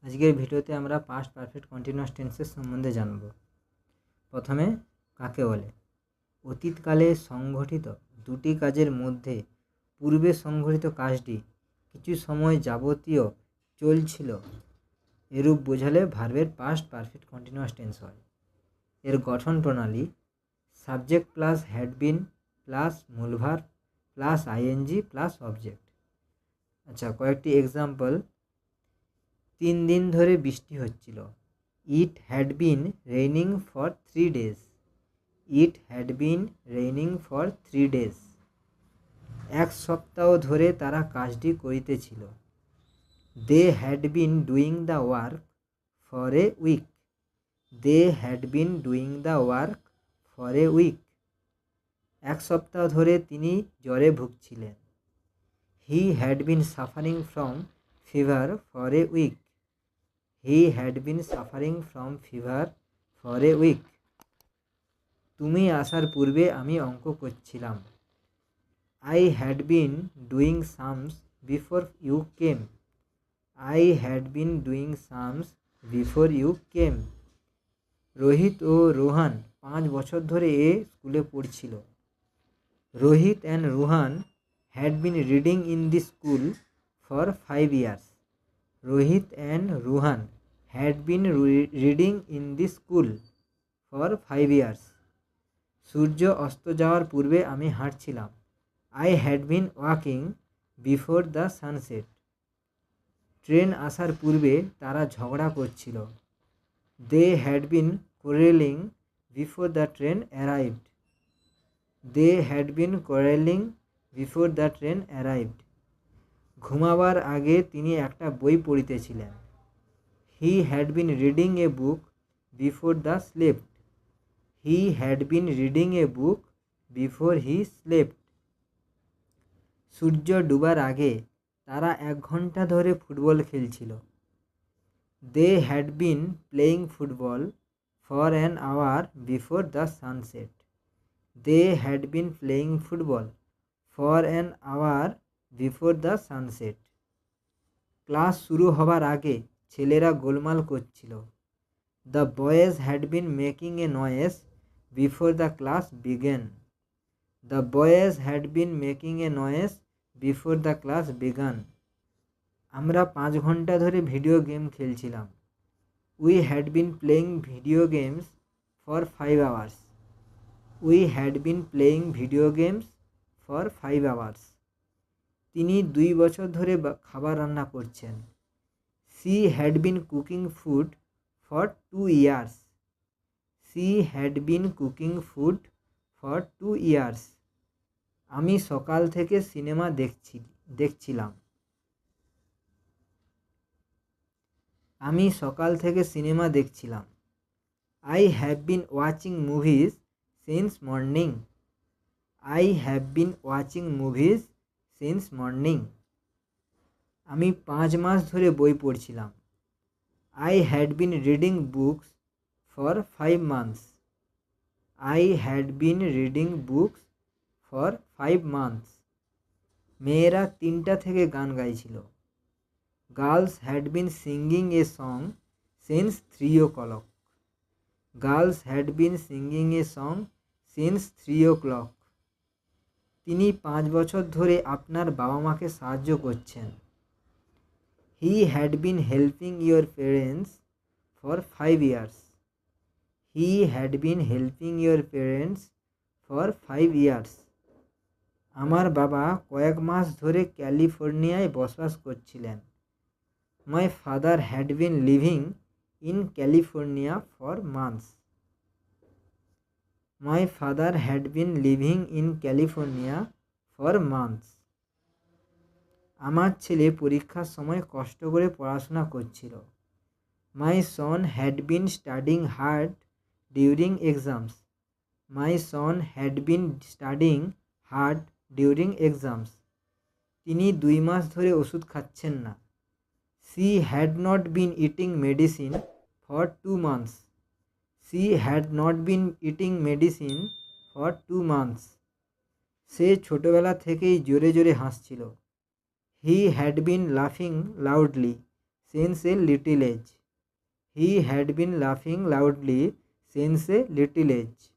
আজকের ভিডিওতে আমরা পাস্ট পারফেক্ট কন্টিনিউয়াস টেন্সের সম্বন্ধে জানব। প্রথমে কাকে বলে? অতীতকালে সংঘটিত দুটি কাজের মধ্যে পূর্বে সংঘটিত কাজটি কিছু সময় যাবতীয় চলছিল, এরূপ বোঝালে ভার্বের পাস্ট পারফেক্ট কন্টিনিউয়াস টেন্স হয়। এর গঠন প্রণালী subject plus had been plus মূল verb plus ING plus object. আচ্ছা, কয়েকটি এক্সাম্পল। 3 দিন ধরে বৃষ্টি হচ্ছিল। It had been raining for 3 days। It had been raining for 3 days। 1 সপ্তাহ ধরে তারা কাজটি করিতেছিল। They had been doing the work for a week. They had been doing the work for a week. 1 সপ্তাহ ধরে তিনি জ্বরে ভুগছিলেন। He had been suffering from fever for a week. He had been suffering from fever for a week. তুমি আসার পূর্বে আমি অঙ্ক করছিলাম। I had been doing sums before you came. I had been doing sums before you came. Rohit ও রোহান 5 বছর ধরে এ স্কুলে পড়ছিল। Rohit and Rohan had been reading in the school for 5 years. Rohit and Rohan had been reading in the school for 5 years. সূর্য অস্ত যাওয়ার পূর্বে আমি হাঁটছিলাম। I had been walking before the sunset. Train আসার পূর্বে তারা ঝগড়া করছিল। They had been quarrelling before the train arrived. They had been quarrelling before the train arrived. ঘুমাবার আগে তিনি একটা বই পড়িতেছিলেন। He had been reading a book before the slept. He had been reading a book before he slept. সূর্য ডুবার আগে তারা 1 ঘন্টা ধরে ফুটবল খেলছিল। They had been playing football for an hour before the sunset. They had been playing football for an hour before the sunset. Class শুরু হবার আগে ছেলেরা গোলমাল করছিল। The boys had been making a noise before the class began. The boys had been making a noise before the class began. আমরা 5 ঘন্টা ধরে video game খেলছিলাম। We had been playing video games for 5 hours. We had been playing video games for 5 hours. তিনি 2 বছর ধরে খাবার রান্না করছেন। She had been cooking food for 2 years. She had been cooking food for 2 years. আমি সকাল থেকে সিনেমা দেখছিলাম। আমি সকাল থেকে সিনেমা দেখছিলাম। I have been watching movies since morning. I have been watching movies since morning. আমি 5 মাস ধরে বই পড়ছিলাম। I had been reading books for 5 months. I had been reading books for 5 months. মেয়েরা 3টা থেকে গান গাইছিল। Girls had been singing a song since 3 o'clock. Girls had been singing a song since 3 o'clock. তিনি 5 বছর ধরে আপনার বাবা মাকে সাহায্য করছেন। হি had been helping your parents for 5 years. He had been helping your parents for 5 years. আমার বাবা কয়েক মাস ধরে ক্যালিফোর্নিয়ায় বসবাস করছিলেন। My father had been living in California for months. My father had been living in California for months. আমার ছেলে পরীক্ষার সময় কষ্ট করে পড়াশোনা করছিল। My son had been studying hard during exams. My son had been studying hard during exams. তিনি 2 মাস ধরে ওষুধ খাচ্ছেন না। She had not been eating medicine for 2 months. She had not been eating medicine for 2 months. সে ছোটবেলা থেকেই জোরে জোরে হাসছিল। হি হ্যাড বিন লাফিং loudly since a little age. He had been laughing loudly since a little age.